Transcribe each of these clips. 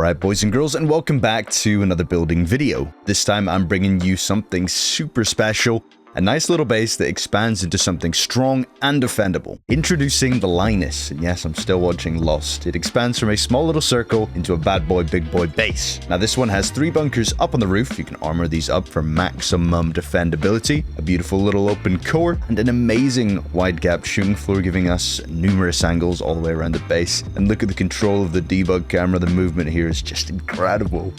Alright boys and girls, and welcome back to another building video. This time I'm bringing you something super special, a nice little base that expands into something strong and defendable. Introducing the Linus, and yes, I'm still watching Lost. It expands from a small little circle into a bad boy, big boy base. Now this one has 3 bunkers up on the roof. You can armor these up for maximum defendability, a beautiful little open core, and an amazing wide gap shooting floor giving us numerous angles all the way around the base. And look at the control of the debug camera, the movement here is just incredible.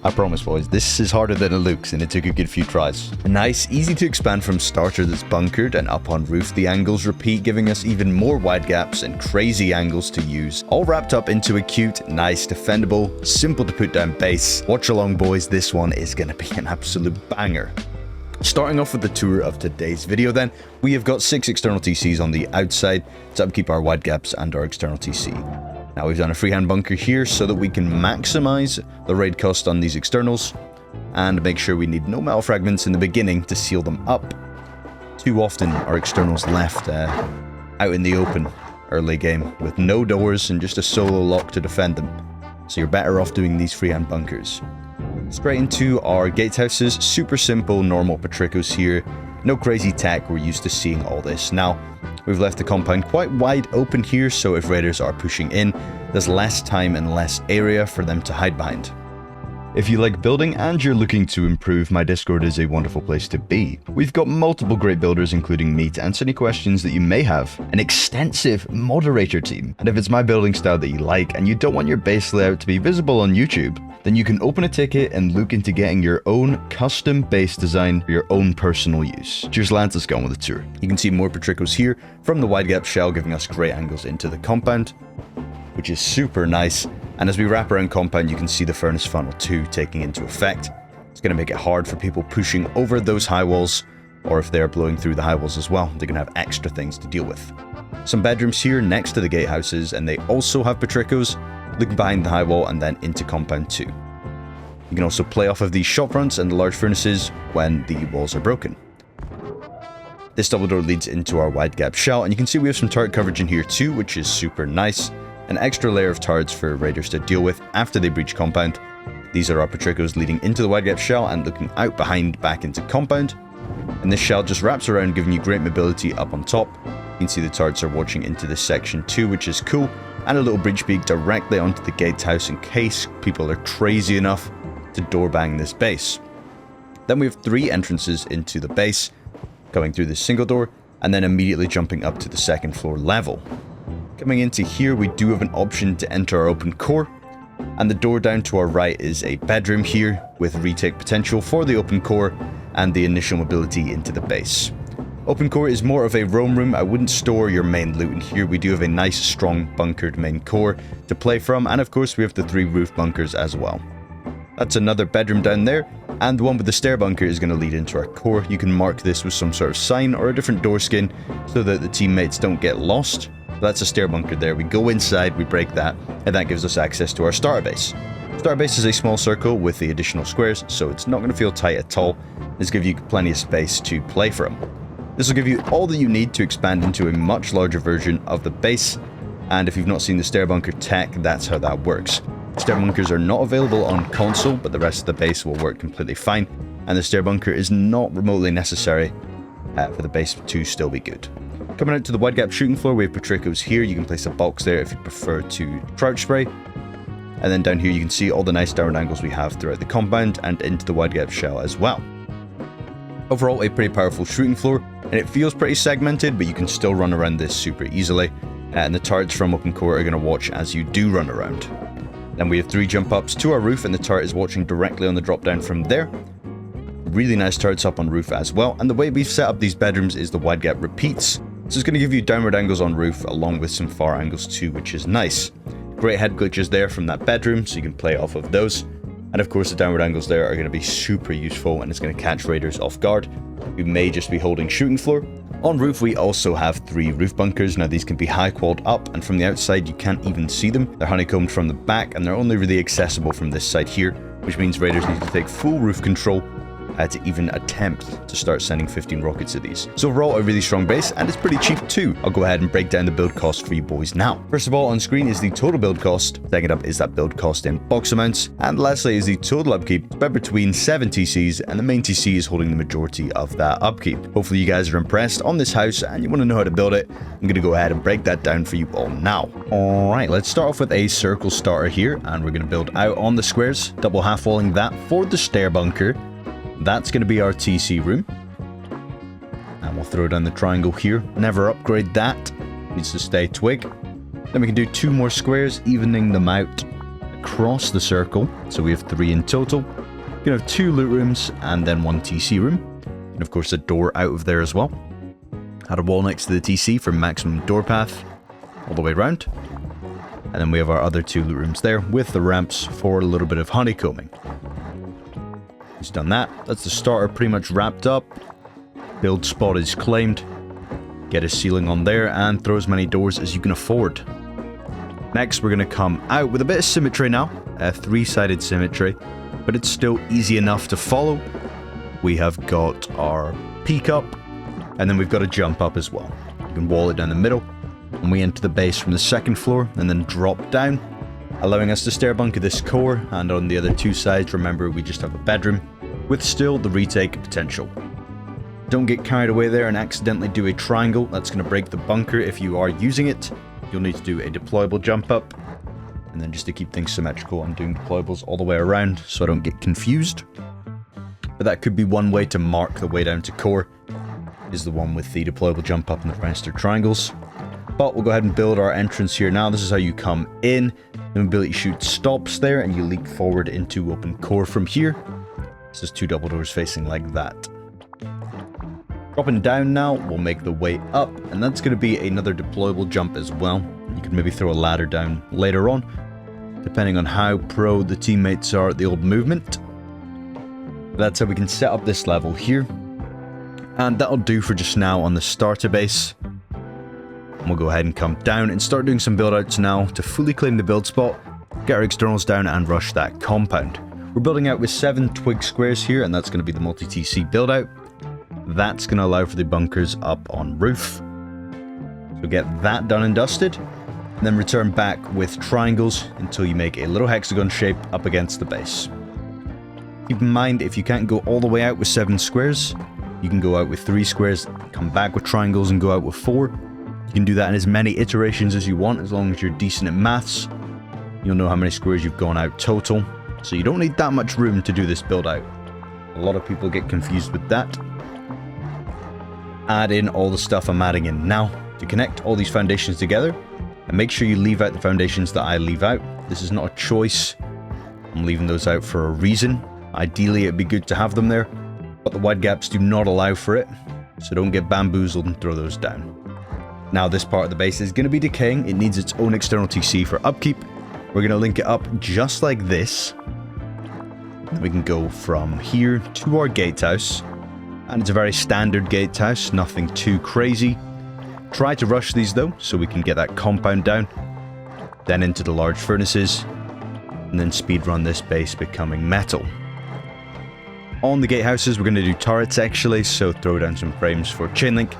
I promise boys, this is harder than it looks and it took a good few tries. A nice, easy to expand from starter that's bunkered, and up on roof the angles repeat, giving us even more wide gaps and crazy angles to use, all wrapped up into a cute, nice, defendable, simple to put down base. Watch along boys, this one is going to be an absolute banger. Starting off with the tour of today's video then, we have got 6 external TCs on the outside to upkeep our wide gaps and our external TC. Now we've done a freehand bunker here so that we can maximize the raid cost on these externals and make sure we need no metal fragments in the beginning to seal them up. Too often our externals left out in the open early game with no doors and just a solo lock to defend them. So you're better off doing these freehand bunkers. Straight into our gatehouses, super simple normal Patricos here. No crazy tech, we're used to seeing all this. Now, we've left the compound quite wide open here, so if raiders are pushing in, there's less time and less area for them to hide behind. If you like building and you're looking to improve, my Discord is a wonderful place to be. We've got multiple great builders including me to answer any questions that you may have, an extensive moderator team, and if it's my building style that you like and you don't want your base layout to be visible on YouTube, then you can open a ticket and look into getting your own custom base design for your own personal use. Cheers lads, let's go on with the tour. You can see more Patricos here from the wide gap shell giving us great angles into the compound, which is super nice. And as we wrap around compound, you can see the furnace funnel 2 taking into effect. It's going to make it hard for people pushing over those high walls, or if they're blowing through the high walls as well, they're going to have extra things to deal with. Some bedrooms here next to the gatehouses, and they also have Patricos looking behind the high wall and then into compound 2. You can also play off of these shop fronts and the large furnaces when the walls are broken. This double door leads into our wide gap shell, and you can see we have some turret coverage in here too, which is super nice. An extra layer of turrets for raiders to deal with after they breach compound. These are our Patricos leading into the wide gap shell and looking out behind back into compound. And this shell just wraps around, giving you great mobility up on top. You can see the turrets are watching into this section too, which is cool. And a little breach peak directly onto the gatehouse in case people are crazy enough to door bang this base. Then we have 3 entrances into the base, going through this single door and then immediately jumping up to the 2nd floor level. Coming into here, we do have an option to enter our open core, and the door down to our right is a bedroom here with retake potential for the open core and the initial mobility into the base. Open core is more of a roam room. I wouldn't store your main loot in here. We do have a nice strong bunkered main core to play from, and of course we have the 3 roof bunkers as well. That's another bedroom down there, and the one with the stair bunker is going to lead into our core. You can mark this with some sort of sign or a different door skin so that the teammates don't get lost. That's a stair bunker there. We go inside, we break that, and that gives us access to our starter base. Starter base is a small circle with the additional squares, so it's not going to feel tight at all. This gives you plenty of space to play from. This will give you all that you need to expand into a much larger version of the base, and if you've not seen the stair bunker tech, that's how that works. Stair bunkers are not available on console, but the rest of the base will work completely fine, and the stair bunker is not remotely necessary for the base to still be good. Coming out to the wide gap shooting floor, we have Patricos here. You can place a box there if you prefer to crouch spray. And then down here you can see all the nice downward angles we have throughout the compound and into the wide gap shell as well. Overall, a pretty powerful shooting floor, and it feels pretty segmented, but you can still run around this super easily. And the turrets from open core are going to watch as you do run around. Then we have 3 jump ups to our roof, and the turret is watching directly on the drop down from there. Really nice turrets up on roof as well, and the way we've set up these bedrooms is the wide gap repeats. So it's going to give you downward angles on roof along with some far angles too, which is nice. Great head glitches there from that bedroom, so you can play off of those. And of course the downward angles there are going to be super useful, and it's going to catch raiders off guard who may just be holding shooting floor. On roof we also have 3 roof bunkers. Now these can be high quad up, and from the outside you can't even see them. They're honeycombed from the back, and they're only really accessible from this side here, which means raiders need to take full roof control to even attempt to start sending 15 rockets of these. So overall, a really strong base, and it's pretty cheap too. I'll go ahead and break down the build cost for you boys now. First of all, on screen is the total build cost. Second up is that build cost in box amounts. And lastly is the total upkeep, spread between 7 TCs, and the main TC is holding the majority of that upkeep. Hopefully you guys are impressed on this house and you want to know how to build it. I'm going to go ahead and break that down for you all now. Alright, let's start off with a circle starter here, and we're going to build out on the squares, double half walling that for the stair bunker. That's going to be our TC room. And we'll throw down the triangle here. Never upgrade that. Needs to stay twig. Then we can do 2 more squares, evening them out across the circle. So we have 3 in total. We're going to have 2 loot rooms and then 1 TC room. And of course a door out of there as well. Add a wall next to the TC for maximum door path all the way around. And then we have our other 2 loot rooms there with the ramps for a little bit of honeycombing. He's done that. That's the starter pretty much wrapped up. Build spot is claimed. Get a ceiling on there and throw as many doors as you can afford. Next, we're going to come out with a bit of symmetry now. A 3-sided symmetry, but it's still easy enough to follow. We have got our peak up, and then we've got a jump up as well. You can wall it down the middle, and we enter the base from the 2nd floor and then drop down, allowing us to stair bunker this core. And on the other 2 sides, remember, we just have a bedroom with still the retake potential. Don't get carried away there and accidentally do a triangle. That's going to break the bunker if you are using it. You'll need to do a deployable jump up. And then just to keep things symmetrical, I'm doing deployables all the way around so I don't get confused. But that could be one way to mark the way down to core, is the one with the deployable jump up and the registered triangles. But we'll go ahead and build our entrance here now. This is how you come in. The mobility chute stops there and you leap forward into open core from here. This is 2 double doors facing like that. Dropping down now, we'll make the way up, and that's going to be another deployable jump as well. You can maybe throw a ladder down later on, depending on how pro the teammates are at the old movement. That's how we can set up this level here. And that'll do for just now on the starter base. And we'll go ahead and come down and start doing some build outs now to fully claim the build spot, get our externals down and rush that compound. We're building out with 7 twig squares here, and that's going to be the multi-TC build out. That's going to allow for the bunkers up on roof. So get that done and dusted, and then return back with triangles until you make a little hexagon shape up against the base. Keep in mind, if you can't go all the way out with 7 squares, you can go out with 3 squares, come back with triangles and go out with 4. You can do that in as many iterations as you want, as long as you're decent at maths. You'll know how many squares you've gone out total. So you don't need that much room to do this build out. A lot of people get confused with that. Add in all the stuff I'm adding in now to connect all these foundations together, and make sure you leave out the foundations that I leave out. This is not a choice. I'm leaving those out for a reason. Ideally, it'd be good to have them there, but the wide gaps do not allow for it, so don't get bamboozled and throw those down. Now this part of the base is going to be decaying. It needs its own external TC for upkeep. We're going to link it up just like this. We can go from here to our gatehouse, and it's a very standard gatehouse, nothing too crazy. Try to rush these though, so we can get that compound down, then into the large furnaces, and then speedrun this base becoming metal. On the gatehouses, we're going to do turrets actually, so throw down some frames for chain link,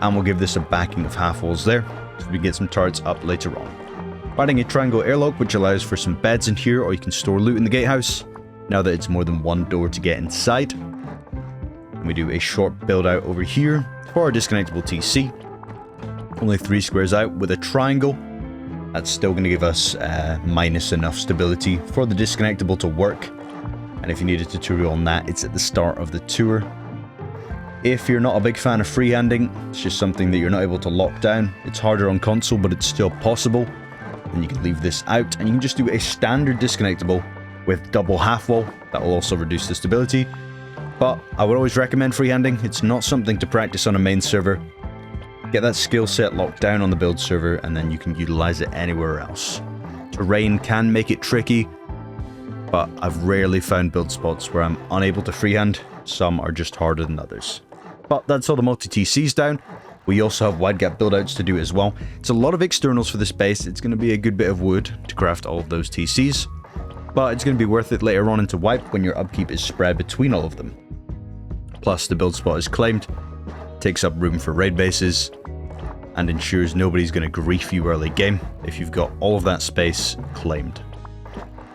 and we'll give this a backing of half walls there, so we can get some turrets up later on. Adding a triangle airlock, which allows for some beds in here, or you can store loot in the gatehouse, now that it's more than 1 door to get inside. And we do a short build out over here for our disconnectable TC. Only 3 squares out with a triangle. That's still going to give us minus enough stability for the disconnectable to work. And if you need a tutorial on that, it's at the start of the tour. If you're not a big fan of freehanding, it's just something that you're not able to lock down. It's harder on console, but it's still possible. And you can leave this out, and you can just do a standard disconnectable with double half wall. That will also reduce the stability. But I would always recommend freehanding. It's not something to practice on a main server. Get that skill set locked down on the build server, and then you can utilize it anywhere else. Terrain can make it tricky, but I've rarely found build spots where I'm unable to freehand. Some are just harder than others. But that's all the multi-TCs down. We also have wide gap buildouts to do as well. It's a lot of externals for this base. It's going to be a good bit of wood to craft all of those TCs. But it's going to be worth it later on into wipe when your upkeep is spread between all of them. plus the build spot is claimed, takes up room for raid bases, and ensures nobody's going to grief you early game if you've got all of that space claimed.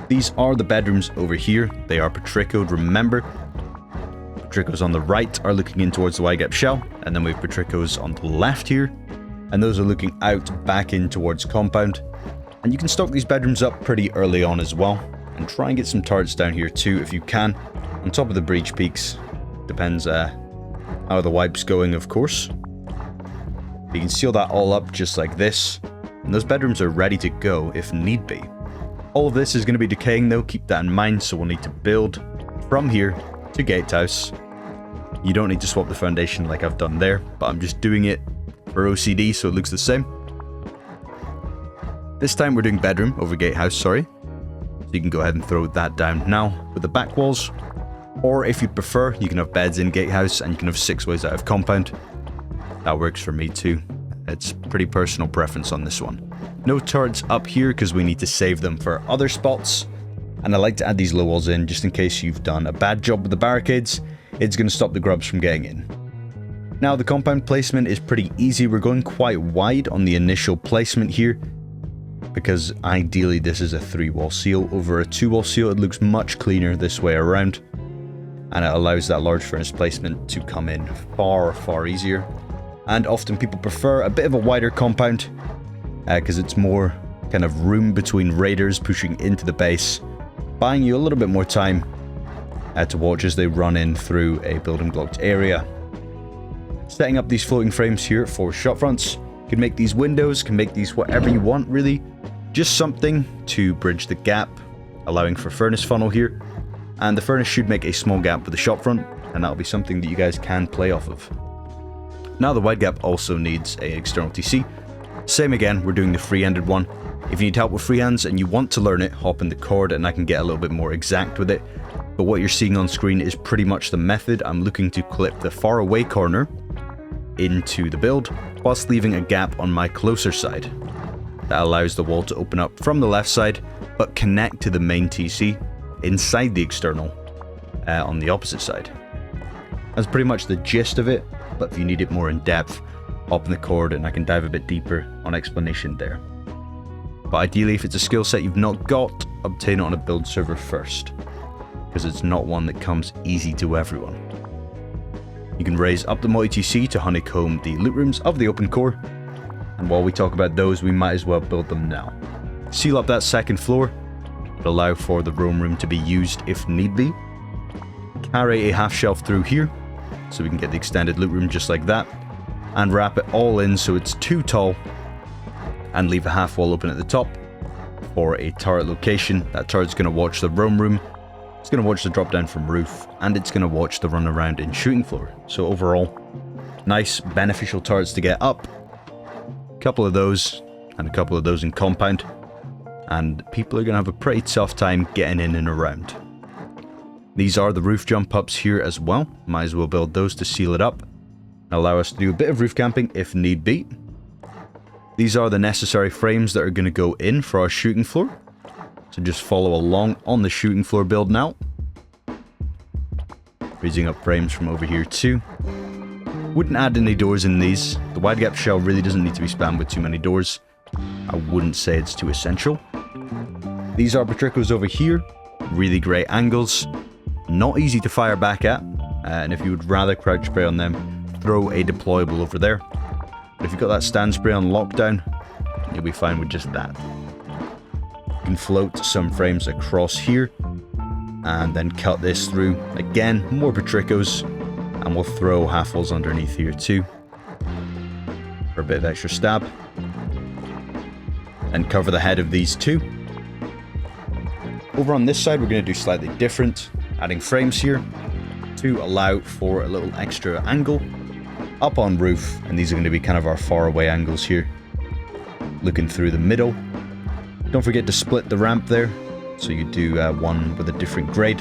These are the bedrooms over here. They are Petrichoed, remember. Petrichos on the right are looking in towards the wide gap shell, and then we have Petrichos on the left here, and those are looking out back in towards compound. And you can stock these bedrooms up pretty early on as well, and try and get some turrets down here too if you can, on top of the breach peaks. Depends how the wipe's going, of course. You can seal that all up just like this, and those bedrooms are ready to go if need be. All of this is going to be decaying though, keep that in mind, so we'll need to build from here to gatehouse. You don't need to swap the foundation like I've done there, but I'm just doing it for OCD so it looks the same. This time we're doing bedroom over gatehouse, sorry. So you can go ahead and throw that down now with the back walls. Or if you prefer, you can have beds in gatehouse and you can have 6 ways out of compound. That works for me too. It's pretty personal preference on this one. No turrets up here because we need to save them for other spots. And I like to add these low walls in just in case you've done a bad job with the barricades. It's going to stop the grubs from getting in. Now the compound placement is pretty easy. We're going quite wide on the initial placement here, because ideally this is a 3-wall seal over a 2-wall seal. It looks much cleaner this way around, and it allows that large furnace placement to come in far easier. And often people prefer a bit of a wider compound because it's more kind of room between raiders pushing into the base, buying you a little bit more time to watch as they run in through a building blocked area. Setting up these floating frames here for shop fronts. You can make these windows, can make these whatever you want really. Just something to bridge the gap, allowing for furnace funnel here. And the furnace should make a small gap with the shop front, and that'll be something that you guys can play off of. Now the wide gap also needs a external TC. Same again, we're doing the free-handed one. If you need help with freehands and you want to learn it, hop in the cord and I can get a little bit more exact with it. But what you're seeing on screen is pretty much the method. I'm looking to clip the far away corner into the build, whilst leaving a gap on my closer side. That allows the wall to open up from the left side, but connect to the main TC inside the external on the opposite side. That's pretty much the gist of it, but if you need it more in depth, hop in the cord and I can dive a bit deeper on explanation there. But ideally, if it's a skill set you've not got, obtain it on a build server first, because it's not one that comes easy to everyone. You can raise up the multi-TC to honeycomb the loot rooms of the open core, and while we talk about those, we might as well build them now. Seal up that second floor, but allow for the roam room to be used if need be. Carry a half shelf through here, so we can get the extended loot room just like that, and wrap it all in so it's too tall, and leave a half wall open at the top for a turret location. That turret's going to watch the roam room, it's going to watch the drop down from roof, and it's going to watch the run around in shooting floor. So overall, nice beneficial turrets to get up. A couple of those, and a couple of those in compound, and people are going to have a pretty tough time getting in and around. These are the roof jump ups here as well. Might as well build those to seal it up, and allow us to do a bit of roof camping if need be. These are the necessary frames that are going to go in for our shooting floor. So just follow along on the shooting floor build now. Raising up frames from over here too. Wouldn't add any doors in these. The wide gap shell really doesn't need to be spammed with too many doors. I wouldn't say it's too essential. These are Petrichos over here. Really great angles. Not easy to fire back at. And if you would rather crouch spray on them, throw a deployable over there. But if you've got that stand spray on lockdown, you'll be fine with just that. You can float some frames across here, and then cut this through. Again, more Petrichos, and we'll throw half walls underneath here too, for a bit of extra stab. And cover the head of these two. Over on this side, we're going to do slightly different, adding frames here to allow for a little extra angle up on roof, and these are going to be kind of our far away angles here, looking through the middle. Don't forget to split the ramp there, so you do one with a different grade.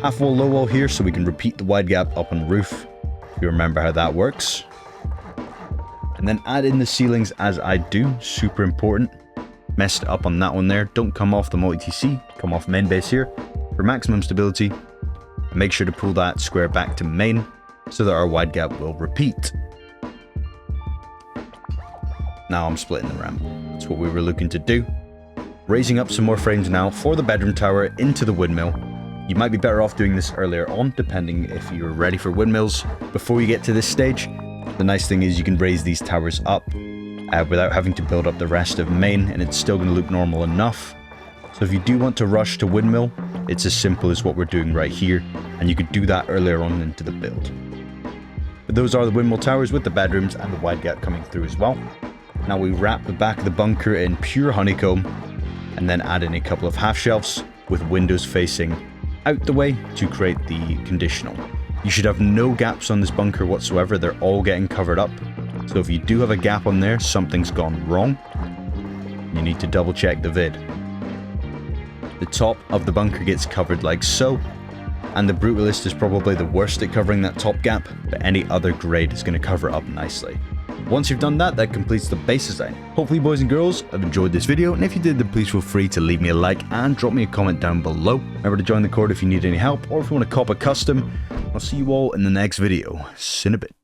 Half wall, low wall here, so we can repeat the wide gap up on roof, if you remember how that works. And then add in the ceilings as I do, super important. Messed up on that one there, don't come off the multi-TC, come off main base here for maximum stability. Make sure to pull that square back to main, so that our wide gap will repeat. Now I'm splitting the ramp. That's what we were looking to do. Raising up some more frames now for the bedroom tower into the windmill. You might be better off doing this earlier on, depending if you're ready for windmills before you get to this stage. The nice thing is you can raise these towers up without having to build up the rest of main, and it's still going to look normal enough. So if you do want to rush to windmill, it's as simple as what we're doing right here, and you could do that earlier on into the build. But those are the windmill towers with the bedrooms and the wide gap coming through as well. Now we wrap the back of the bunker in pure honeycomb, and then add in a couple of half shelves with windows facing out the way to create the conditional. You should have no gaps on this bunker whatsoever, they're all getting covered up. So if you do have a gap on there, something's gone wrong. You need to double check the vid. The top of the bunker gets covered like so, and the Brutalist is probably the worst at covering that top gap, but any other grade is going to cover up nicely. Once you've done that, that completes the base design. Hopefully boys and girls have enjoyed this video, and if you did, then please feel free to leave me a like and drop me a comment down below. Remember to join the Court if you need any help, or if you want to cop a custom. I'll see you all in the next video. See you in a bit.